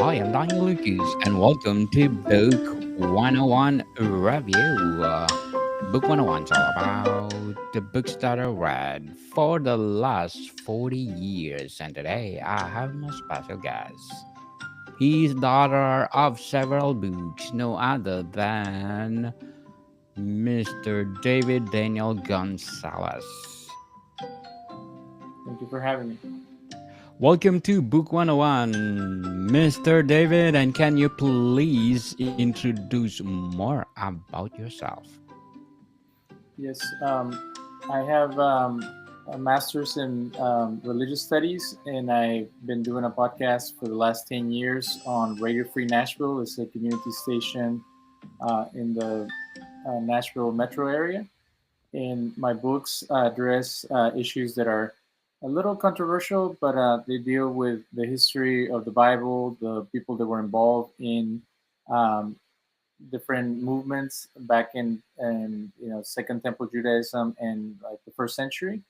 I am Daniel Lucas, and welcome to Book 101 Review. Book 101 is all about the books that I read for the last 40 years, and today I have my special guest. He's the author of several books, no other than Mr. David Daniel Gonzalez. Thank you for having me. Welcome to Book 101, Mr. David, and can you please introduce more about yourself? Yes, I have a master's in religious studies, and I've been doing a podcast for the last 10 years on Radio Free Nashville. It's a community station in the Nashville metro area. And my books address issues that are a little controversial, but they deal with the history of the Bible, the people that were involved in um, different movements back in Second Temple Judaism and like the first century.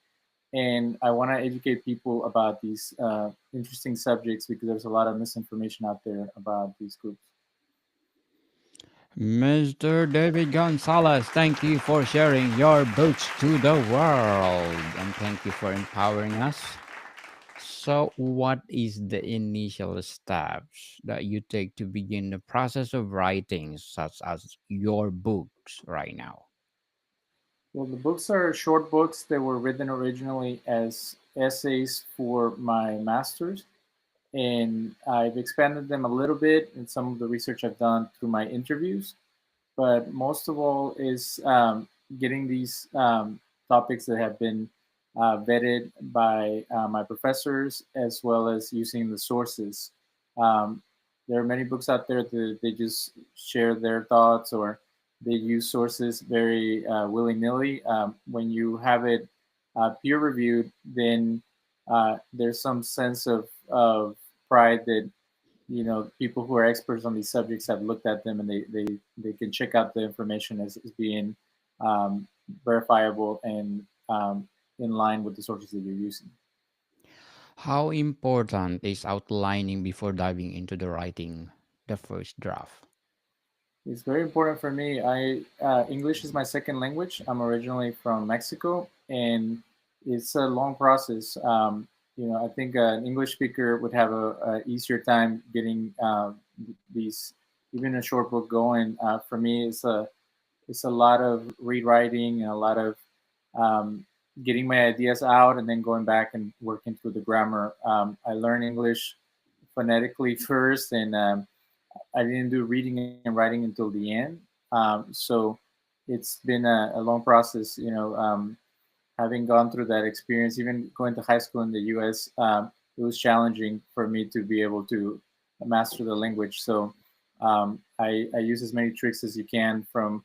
And I want to educate people about these interesting subjects because there's a lot of misinformation out there about these groups. Mr. David Gonzalez, thank you for sharing your books to the world and thank you for empowering us. So, what is the initial steps that you take to begin the process of writing, such as your books right now? Well, the books are short books that were written originally as essays for my master's, and I've expanded them a little bit in some of the research I've done through my interviews. But most of all is getting these topics that have been vetted by my professors as well as using the sources. Um, there are many books out there that they just share their thoughts or they use sources very willy-nilly. When you have it peer reviewed, then there's some sense of pride that people who are experts on these subjects have looked at them and they can check out the information as being um, verifiable and in line with the sources that you're using. How important is outlining before diving into the writing the first draft? It's very important for me. I English is my second language. I'm originally from Mexico, and it's a long process. I think an English speaker would have a easier time getting these, even a short book going. For me, it's a lot of rewriting and a lot of um, getting my ideas out and then going back and working through the grammar. I learned English phonetically first, and I didn't do reading and writing until the end. So it's been a long process, having gone through that experience, even going to high school in the US, it was challenging for me to be able to master the language. So I use as many tricks as you can from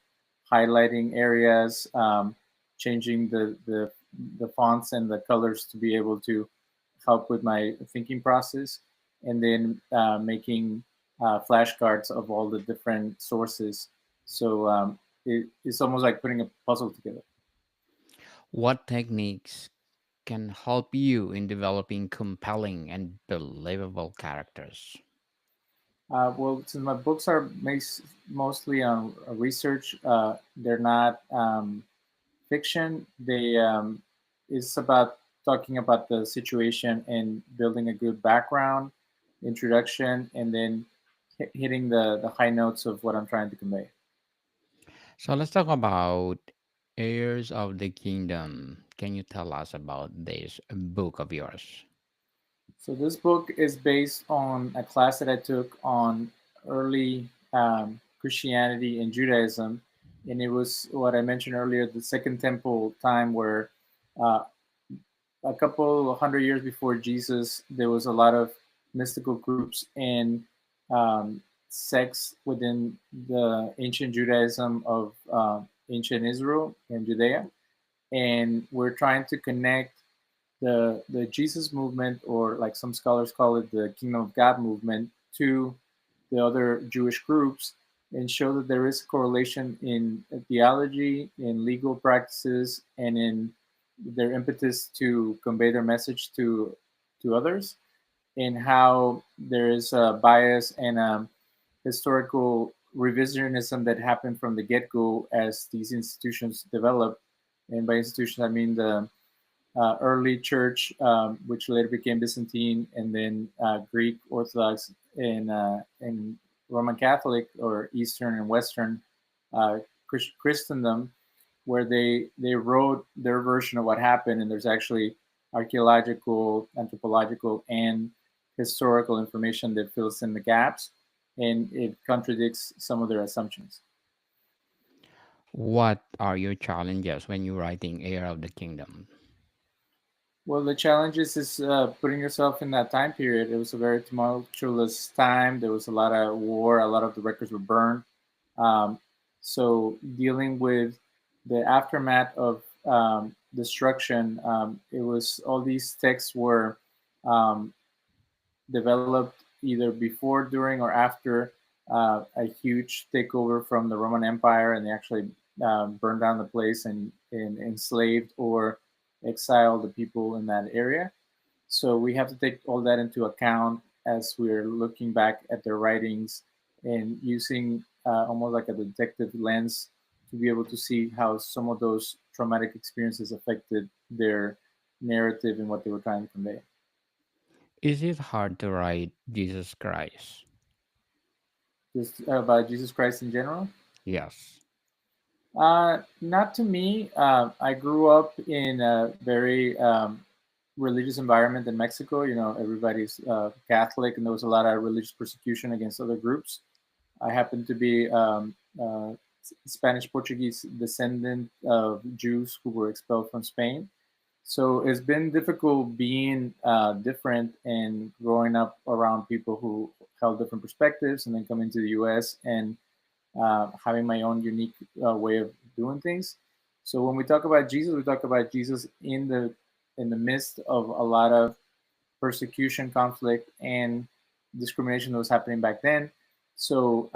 highlighting areas, changing the fonts and the colors to be able to help with my thinking process, and then making flashcards of all the different sources. So it's almost like putting a puzzle together. What techniques can help you in developing compelling and believable characters? Well, since my books are mostly on research, they're not fiction. It's about talking about the situation and building a good background, introduction, and then hitting the high notes of what I'm trying to convey. So let's talk about Heirs of the Kingdom. Can you tell us about this book of yours? So this book is based on a class that I took on early Christianity and Judaism, and it was what I mentioned earlier, the Second Temple time, where uh, a couple hundred years before Jesus, there was a lot of mystical groups and sects within the ancient Judaism of ancient Israel and Judea, and we're trying to connect the Jesus movement, or like some scholars call it, the Kingdom of God movement, to the other Jewish groups, and show that there is correlation in theology, in legal practices, and in their impetus to convey their message to others. in how there is a bias and historical revisionism that happened from the get go as these institutions developed. And by institutions, I mean the early church, which later became Byzantine, and then Greek Orthodox and Roman Catholic, or Eastern and Western uh, Christendom, where they wrote their version of what happened, and there's actually archaeological, anthropological, and historical information that fills in the gaps, and it contradicts some of their assumptions. What are your challenges when you're writing Heir of the Kingdom? Well, the challenge is putting yourself in that time period. It was a very tumultuous time. There was a lot of war. A lot of the records were burned. Um, so dealing with the aftermath of destruction, it was all these texts were um, developed either before, during, or after a huge takeover from the Roman Empire, and they actually burned down the place and enslaved or exiled the people in that area. So we have to take all that into account as we're looking back at their writings and using almost like a detective lens to be able to see how some of those traumatic experiences affected their narrative and what they were trying to convey. Is it hard to write Jesus Christ? Just about Jesus Christ in general. Yes. Not to me. I grew up in a very religious environment in Mexico. You know, everybody's Catholic, and there was a lot of religious persecution against other groups. I happen to be Spanish Portuguese descendant of Jews who were expelled from Spain. So it's been difficult being different and growing up around people who held different perspectives, and then coming to the U.S. and having my own unique way of doing things. So when we talk about Jesus, we talk about Jesus in the midst of a lot of persecution, conflict, and discrimination that was happening back then. So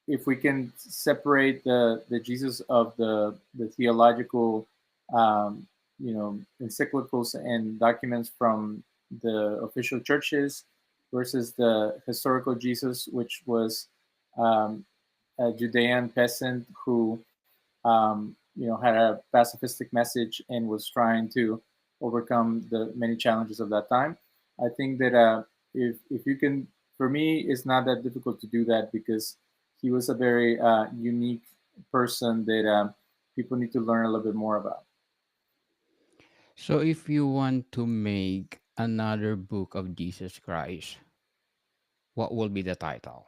if we can separate the Jesus of the theological, um, encyclicals and documents from the official churches versus the historical Jesus, which was um, a Judean peasant who had a pacifistic message and was trying to overcome the many challenges of that time. I think that if you can, for me, it's not that difficult to do that because he was a very unique person that people need to learn a little bit more about. So if you want to make another book of Jesus Christ, what will be the title?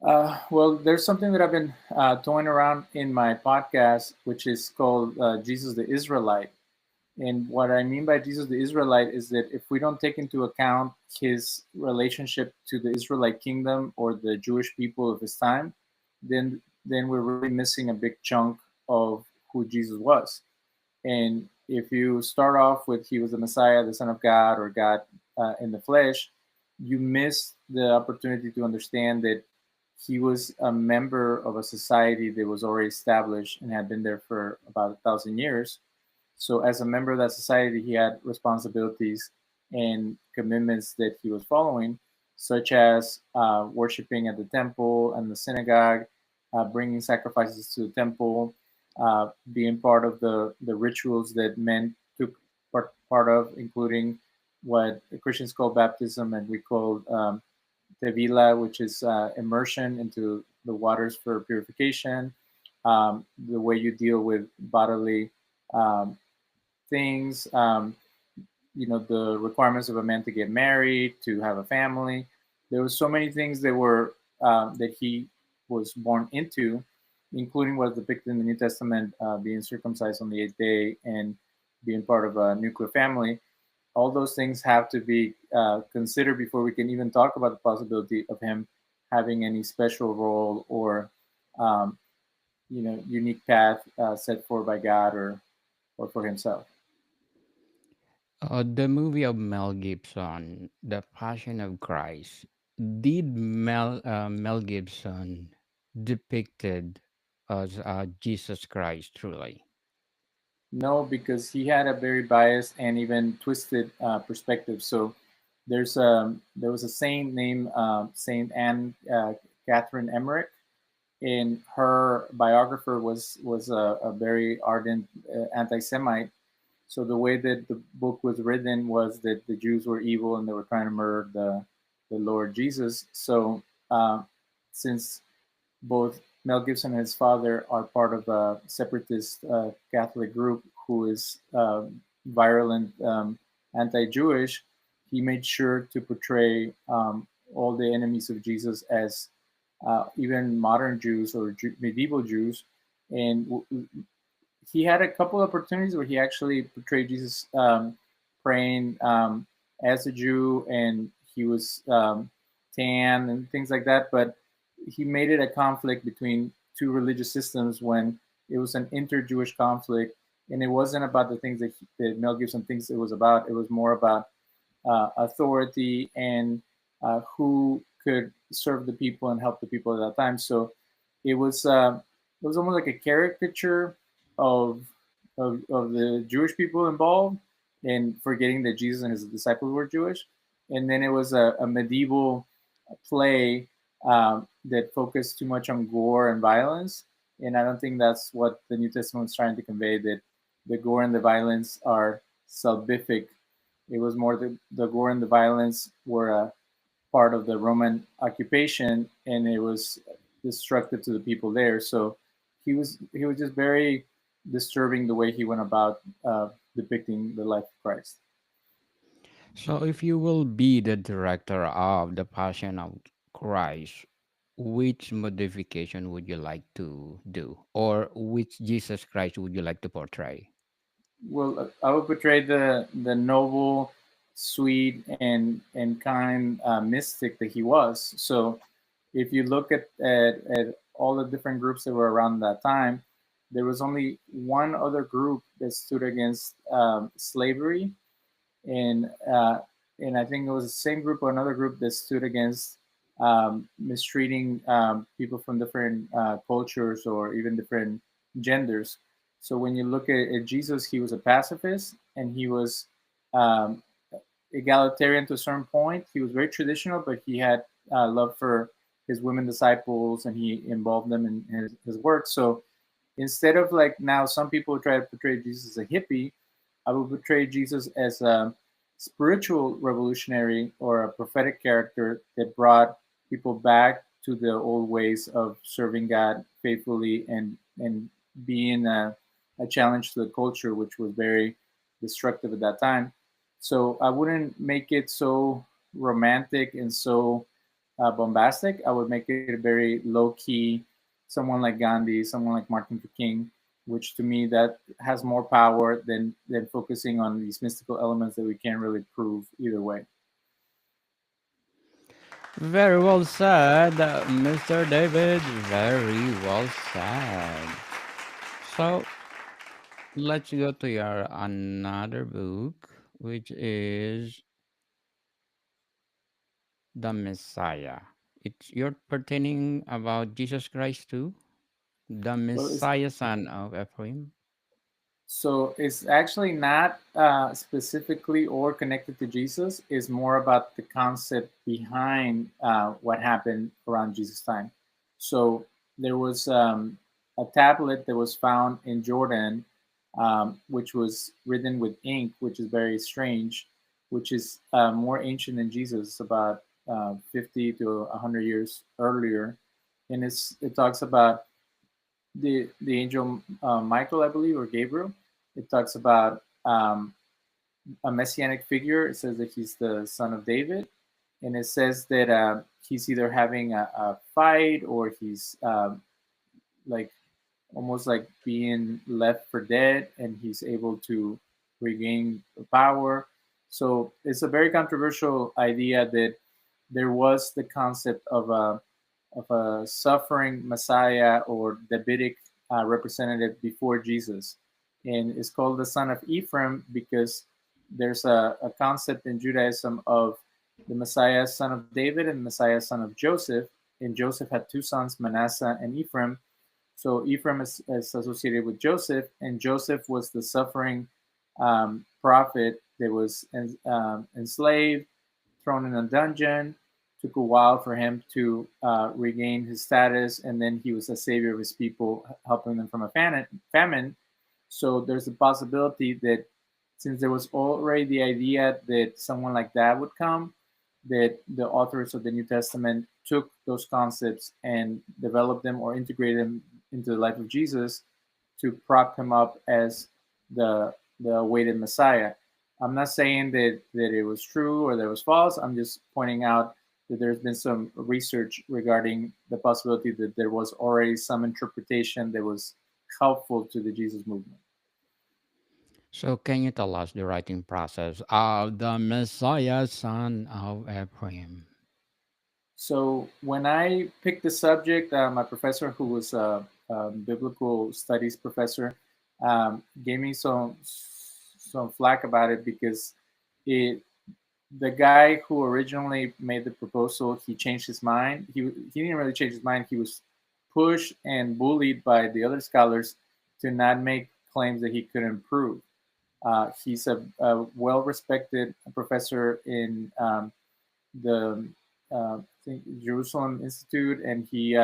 Well, there's something that I've been toying around in my podcast, which is called Jesus the Israelite. And what I mean by Jesus the Israelite is that if we don't take into account his relationship to the Israelite kingdom or the Jewish people of his time, then we're really missing a big chunk of who Jesus was. And if you start off with he was the Messiah, the Son of God, or God in the flesh, you miss the opportunity to understand that he was a member of a society that was already established and had been there for about 1,000 years. So, as a member of that society, he had responsibilities and commitments that he was following, such as worshiping at the temple and the synagogue, bringing sacrifices to the temple, being part of the rituals that men took part of, including what Christians call baptism and we call tevila, which is immersion into the waters for purification, the way you deal with bodily um, things, the requirements of a man to get married, to have a family. There were so many things that he was born into, including what's depicted in the New Testament, being circumcised on the eighth day and being part of a nuclear family. All those things have to be considered before we can even talk about the possibility of him having any special role or um, unique path set forth by God or for himself. The movie of Mel Gibson, The Passion of Christ. Did Mel Gibson depicted as Jesus Christ truly? No, because he had a very biased and even twisted perspective. So there was a saint named Saint Anne Catherine Emmerich, and her biographer was a very ardent anti-Semite. So the way that the book was written was that the Jews were evil and they were trying to murder the Lord Jesus. So uh, since both Mel Gibson and his father are part of a separatist Catholic group who is virulent anti-Jewish. He made sure to portray all the enemies of Jesus as even modern Jews or medieval Jews, and he had a couple of opportunities where he actually portrayed Jesus praying as a Jew, and he was tan and things like that. But he made it a conflict between two religious systems when it was an inter-Jewish conflict, and it wasn't about the things that Mel Gibson thinks it was about. It was more about authority and who could serve the people and help the people at that time. So it was almost like a caricature of, of the Jewish people involved, and forgetting that Jesus and his disciples were Jewish. And then it was a medieval play that focused too much on gore and violence. And I don't think that's what the New Testament is trying to convey, that the gore and the violence are salvific. It was more the gore and the violence were a part of the Roman occupation, and it was destructive to the people there. So he was just very disturbing the way he went about depicting the life of Christ. So, if you will be the director of the Passion of Christ, which modification would you like to do, or which Jesus Christ would you like to portray? Well, I would portray the noble, sweet, and kind mystic that he was. So, if you look at all the different groups that were around that time, there was only one other group that stood against slavery, and and I think it was the same group or another group that stood against mistreating people from different cultures or even different genders. So when you look at Jesus, he was a pacifist and he was um, egalitarian to a certain point. He was very traditional, but he had love for his women disciples and he involved them in his work. So instead of like now some people try to portray Jesus as a hippie, I would portray Jesus as a spiritual revolutionary or a prophetic character that brought people back to the old ways of serving God faithfully and being a challenge to the culture, which was very destructive at that time. So I wouldn't make it so romantic and so bombastic. I would make it a very low key, someone like Gandhi, someone like Martin Luther King, which to me that has more power than focusing on these mystical elements that we can't really prove either way. Very well said, Mr. David. Very well said. So, let's go to your another book, which is The Messiah. It's you're pertaining about Jesus Christ too, the Well, Messiah, son of Ephraim. it's actually not specifically or connected to Jesus. It's more about the concept behind what happened around Jesus' time. So there was a tablet that was found in Jordan, which was written with ink, which is very strange, which is more ancient than Jesus, about 50 to 100 years earlier. And it talks about the angel Michael, I believe, or Gabriel. It talks about a messianic figure. It says that he's the son of David, and it says that he's either having a fight or he's like almost like being left for dead, and he's able to regain power. So it's a very controversial idea that there was the concept of a suffering Messiah or Davidic representative before Jesus. And it's called the son of Ephraim because there's a concept in Judaism of the Messiah, son of David, and Messiah, son of Joseph. And Joseph had two sons, Manasseh and Ephraim. So Ephraim is associated with Joseph, and Joseph was the suffering prophet that was enslaved, thrown in a dungeon. Took a while for him to regain his status, and then he was a savior of his people, helping them from a famine. So there's a possibility that since there was already the idea that someone like that would come, that the authors of the New Testament took those concepts and developed them or integrated them into the life of Jesus to prop him up as the awaited Messiah. I'm not saying that it was true or that it was false. I'm just pointing out that there's been some research regarding the possibility that there was already some interpretation that was helpful to the Jesus movement. So, can you tell us the writing process of the Messiah, son of Ephraim? So when I picked the subject, my professor, who was a biblical studies professor, gave me some flack about it because it the guy who originally made the proposal, he changed his mind. He didn't really change his mind. He was pushed and bullied by the other scholars to not make claims that he couldn't prove. He's a well-respected professor in the Jerusalem Institute, and he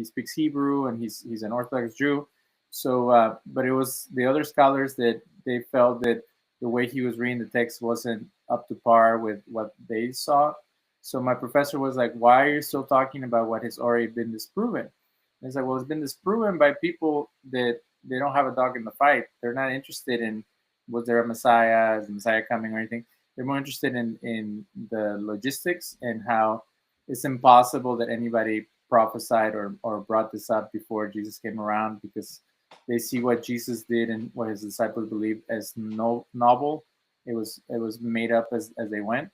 speaks Hebrew, and he's an Orthodox Jew. So, but it was the other scholars that they felt that the way he was reading the text wasn't up to par with what they saw. So my professor was like, "Why are you still talking about what has already been disproven?" And it's like, "Well, it's been disproven by people that they don't have a dog in the fight. They're not interested in was there a Messiah, is the Messiah coming or anything. They're more interested in the logistics and how it's impossible that anybody prophesied or brought this up before Jesus came around because they see what Jesus did and what his disciples believed as novel. It was made up as they went.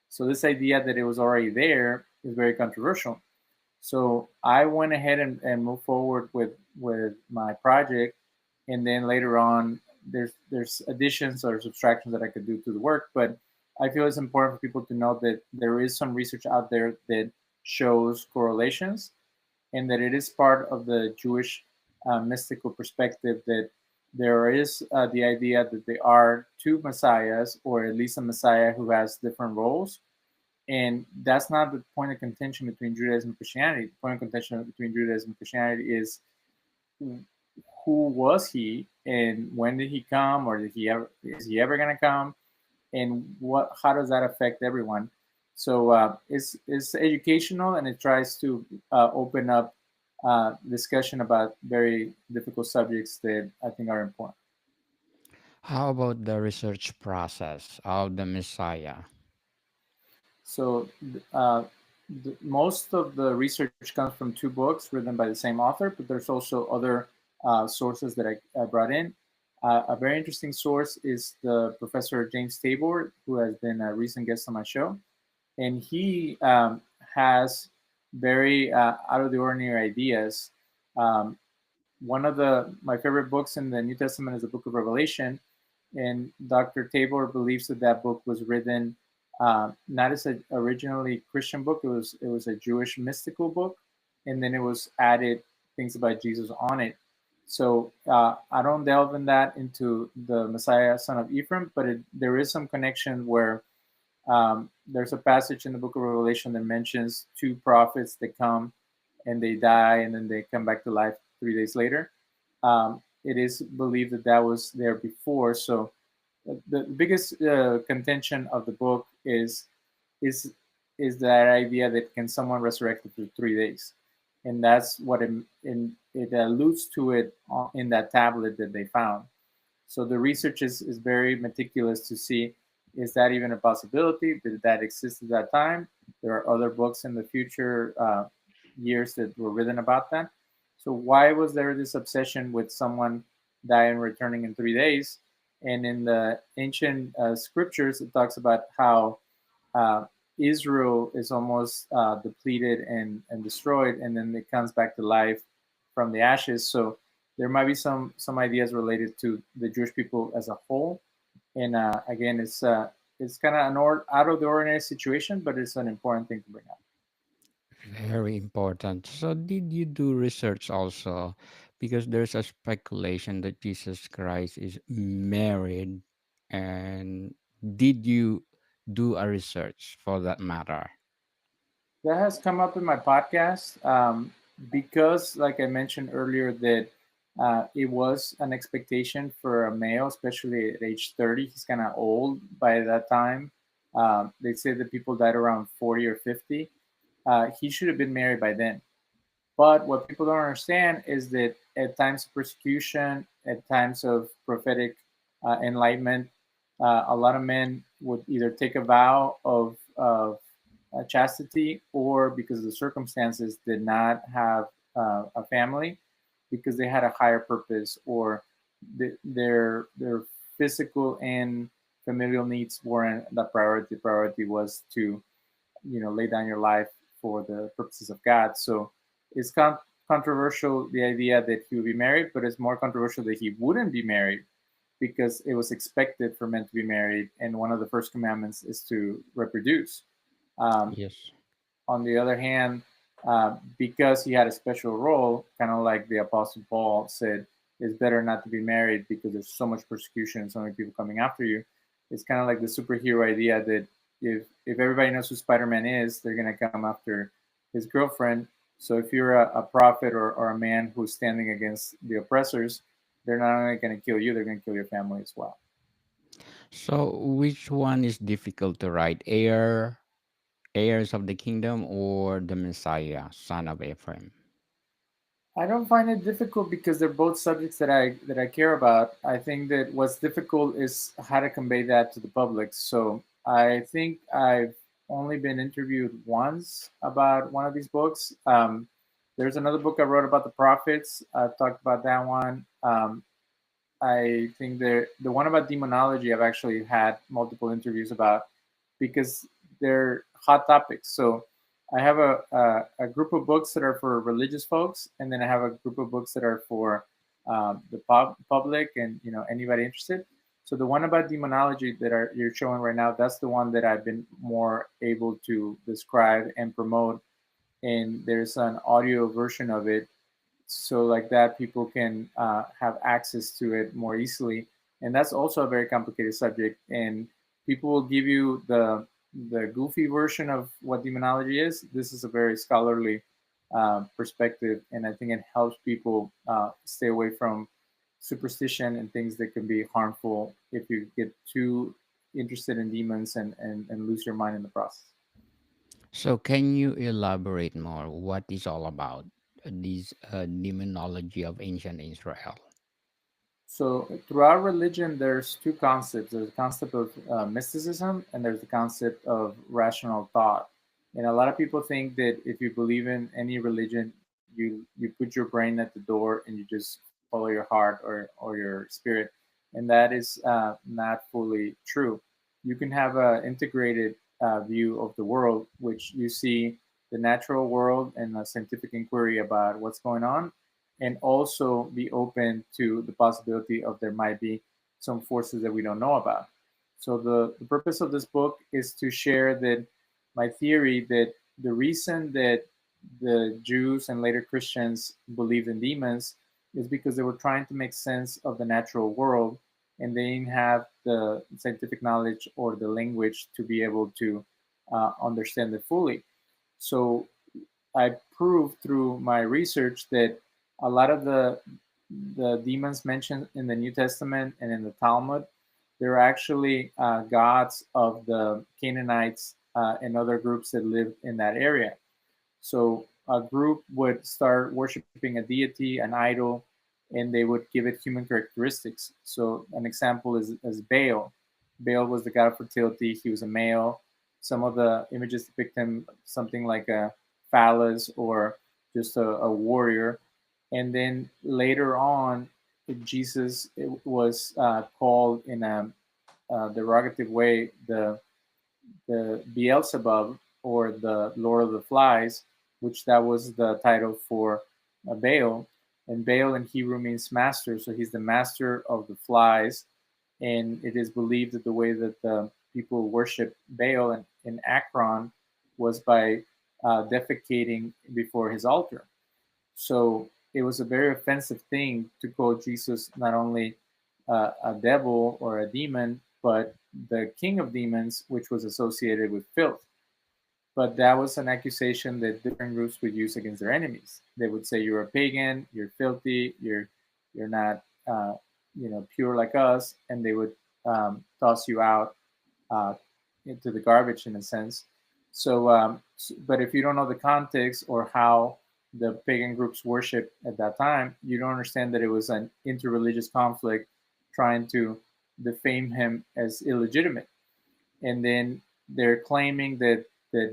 So this idea that it was already there is very controversial. So I went ahead and moved forward with my project, and then later on, there's additions or subtractions that I could do to the work. But I feel it's important for people to know that there is some research out there that shows correlations, and that it is part of the Jewish mystical perspective that there is the idea that there are two messiahs, or at least a messiah who has different roles, and that's not the point of contention between Judaism and Christianity. The point of contention between Judaism and Christianity is who was he and when did he come, or did he ever is he ever going to come, and what how does that affect everyone? So it's educational, and it tries to open up discussion about very difficult subjects that I think are important. How about the research process of the Messiah? So most of the research comes from two books written by the same author, but there's also other sources that I brought in. A very interesting source is the Professor James Tabor, who has been a recent guest on my show, and he has very out of the ordinary ideas. Um, One of the my favorite books in the New Testament is the Book of Revelation, and Dr. Tabor believes that that book was written not as an originally Christian book. It was a Jewish mystical book, and then it was added things about Jesus on it. So I don't delve in that into the Messiah, son of Ephraim, but there is some connection where there's a passage in the Book of Revelation that mentions two prophets that come and they die and then they come back to life 3 days later. It is believed that that was there before. So the biggest contention of the book is is that idea that can someone resurrect after 3 days, and that's what it alludes to it in that tablet that they found. So the research is very meticulous to see is that even a possibility? Did that exist at that time? There are other books in the future years that were written about that. So why was there this obsession with someone dying and returning in 3 days? And in the ancient scriptures, it talks about how uh, Israel is almost depleted and destroyed, and then it comes back to life from the ashes. So there might be some ideas related to the Jewish people as a whole. And again, it's kind of out of the ordinary situation, but it's an important thing to bring up. Very important. So, did you do research also because there's a speculation that Jesus Christ is married. And did you do a research for that matter? That has come up in my podcast because, like I mentioned earlier, that it was an expectation for a male, especially at age 30. He's kind of old by that time. They say that people died around 40 or 50. He should have been married by then. But what people don't understand is that at times of persecution, at times of prophetic enlightenment, a lot of men would either take a vow of chastity, or because of the circumstances did not have a family because they had a higher purpose, or their physical and familial needs weren't the priority. Priority was to lay down your life for the purposes of God. So it's controversial, the idea that he would be married, but it's more controversial that he wouldn't be married because it was expected for men to be married, and one of the first commandments is to reproduce. Um, Yes. on the other hand, because he had a special role, kind of like the Apostle Paul said, it's better not to be married because there's so much persecution and so many people coming after you. It's kind of like the superhero idea that if everybody knows who Spider-Man is, they're gonna come after his girlfriend. So if you're a prophet, or a man who's standing against the oppressors, they're not only gonna kill you, they're gonna kill your family as well. So which one is difficult to write? Heirs of the kingdom, or the Messiah, son of Ephraim? I don't find it difficult because they're both subjects that I care about. I think that what's difficult is how to convey that to the public. So I think I've only been interviewed once about one of these books. There's another book I wrote about the prophets. I've talked about that one. I think the one about demonology I've actually had multiple interviews about because they're hot topics. So I have a group of books that are for religious folks, and then I have a group of books that are for the public and anybody interested. So the one about demonology that you're showing right now, that's the one that I've been more able to describe and promote. And there's an audio version of it, so like that people can have access to it more easily. And that's also a very complicated subject, and people will give you the goofy version of what demonology is. This is a very scholarly perspective, and I think it helps people stay away from superstition and things that can be harmful if you get too interested in demons and lose your mind in the process. So can you elaborate more what is all about this demonology of ancient Israel? So throughout religion, there's two concepts. There's the concept of mysticism, and there's the concept of rational thought. And a lot of people think that if you believe in any religion, you put your brain at the door and you just follow your heart or your spirit, and that is not fully true. You can have an integrated view of the world, which you see the natural world and a scientific inquiry about what's going on, and also be open to the possibility of there might be some forces that we don't know about. So the purpose of this book is to share that my theory that the reason that the Jews and later Christians believed in demons is because they were trying to make sense of the natural world, and they didn't have the scientific knowledge or the language to be able to understand it fully. So I proved through my research that a lot of the demons mentioned in the New Testament and in the Talmud, they're actually gods of the Canaanites and other groups that lived in that area. So a group would start worshiping a deity, an idol, and they would give it human characteristics. So an example is Baal. Baal was the god of fertility. He was a male. Some of the images depict him something like a phallus or just a warrior. And then later on, Jesus was called in a derogative way the Beelzebub, or the Lord of the Flies, which that was the title for Baal. And Baal in Hebrew means master, so he's the master of the flies. And it is believed that the way that the people worship Baal in Akron was by defecating before his altar. So it was a very offensive thing to call Jesus not only a devil or a demon, but the king of demons, which was associated with filth. But that was an accusation that different groups would use against their enemies. They would say, "You're a pagan. You're filthy. You're not pure like us," and they would toss you out uh, into the garbage in a sense. So, but if you don't know the context or how the pagan groups worship at that time, you don't understand that it was an interreligious conflict trying to defame him as illegitimate. And then they're claiming that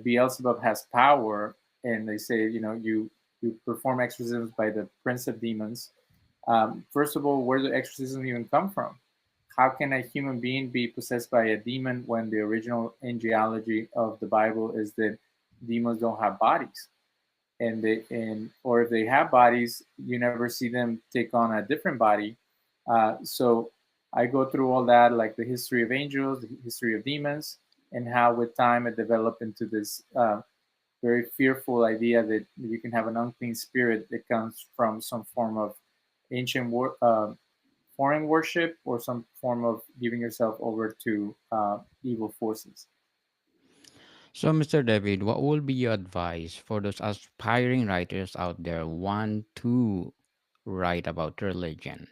Beelzebub has power, and they say, you perform exorcisms by the prince of demons. First of all, where do exorcisms even come from? How can a human being be possessed by a demon when the original angelology of the Bible is that demons don't have bodies, or if they have bodies, you never see them take on a different body. So I go through all that, like the history of angels, the history of demons, and how with time it developed into this very fearful idea that you can have an unclean spirit that comes from some form of ancient foreign worship or some form of giving yourself over to evil forces. So, Mr. David, what will be your advice for those aspiring writers out there who want to write about religion?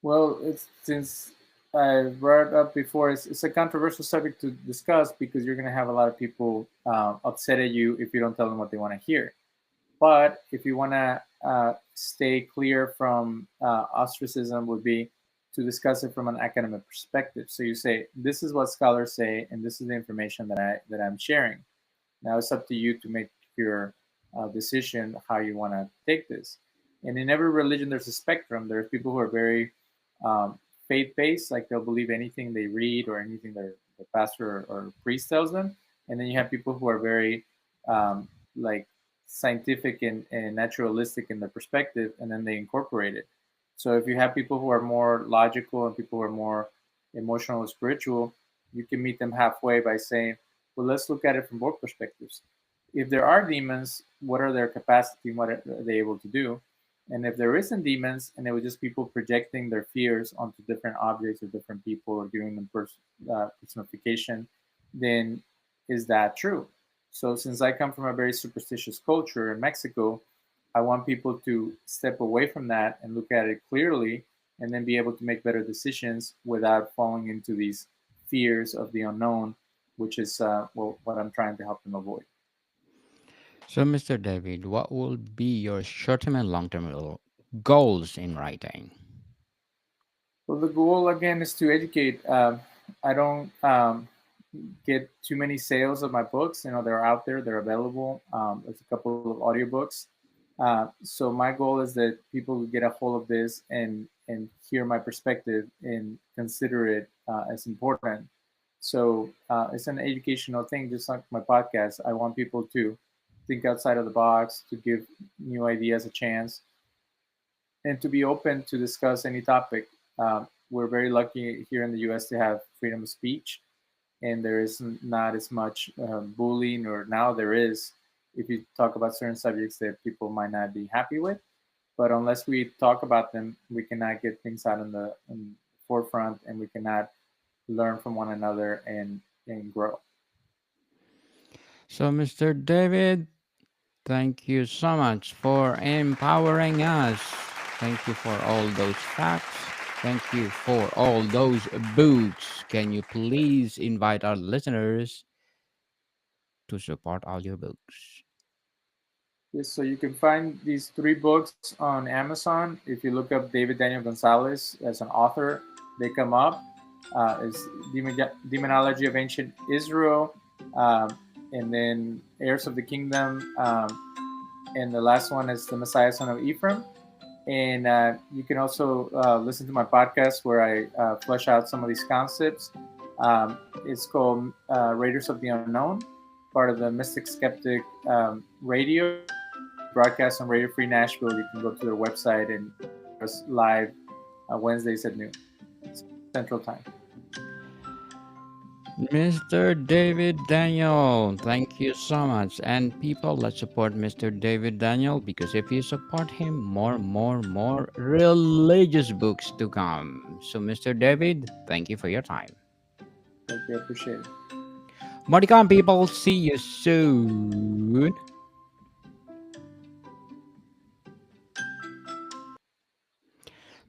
Well, it's since I brought it up before, it's a controversial subject to discuss because you're going to have a lot of people upset at you if you don't tell them what they want to hear. But if you want to stay clear from ostracism, would be to discuss it from an academic perspective. So you say, this is what scholars say, and this is the information that I'm sharing. Now it's up to you to make your decision how you want to take this. And in every religion, there's a spectrum. There's people who are very faith-based, like they'll believe anything they read or anything their pastor or priest tells them. And then you have people who are very like scientific and naturalistic in their perspective, and then they incorporate it. So if you have people who are more logical and people who are more emotional and spiritual, you can meet them halfway by saying, well, let's look at it from both perspectives. If there are demons, what are their capacity? What are they able to do? And if there isn't demons, and it was just people projecting their fears onto different objects or different people or giving them personification, then is that true? So, since I come from a very superstitious culture in Mexico, I want people to step away from that and look at it clearly and then be able to make better decisions without falling into these fears of the unknown, which is what I'm trying to help them avoid. So, Mr. David, what will be your short term and long term goals in writing? Well, the goal again is to educate. I don't get too many sales of my books. They're out there, they're available. There's a couple of audiobooks. So my goal is that people will get a hold of this and hear my perspective and consider it as important. So it's an educational thing, just like my podcast. I want people to think outside of the box, to give new ideas a chance, and to be open to discuss any topic. We're very lucky here in the U.S. to have freedom of speech, and there is not as much bullying, or now there is, if you talk about certain subjects that people might not be happy with. But unless we talk about them, we cannot get things out in the forefront, and we cannot learn from one another and grow. So, Mr. David, thank you so much for empowering us. Thank you for all those facts. Thank you for all those books. Can you please invite our listeners to support all your books? Yes, so you can find these three books on Amazon. If you look up David Daniel Gonzalez as an author, they come up. It's Demonology of Ancient Israel, and then Heirs of the Kingdom, and the last one is The Messiah, Son of Ephraim. And you can also listen to my podcast where I flesh out some of these concepts. It's called Raiders of the Unknown, part of the Mystic Skeptic radio broadcast on Radio Free Nashville. You can go to their website and us live Wednesdays at noon Central Time. Mr. David Daniel, thank you so much. And people, let's support Mr. David Daniel because if you support him, more religious books to come. So, Mr. David, thank you for your time. Thank you. I appreciate it. Modicon people, see you soon.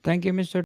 Thank you, Mr.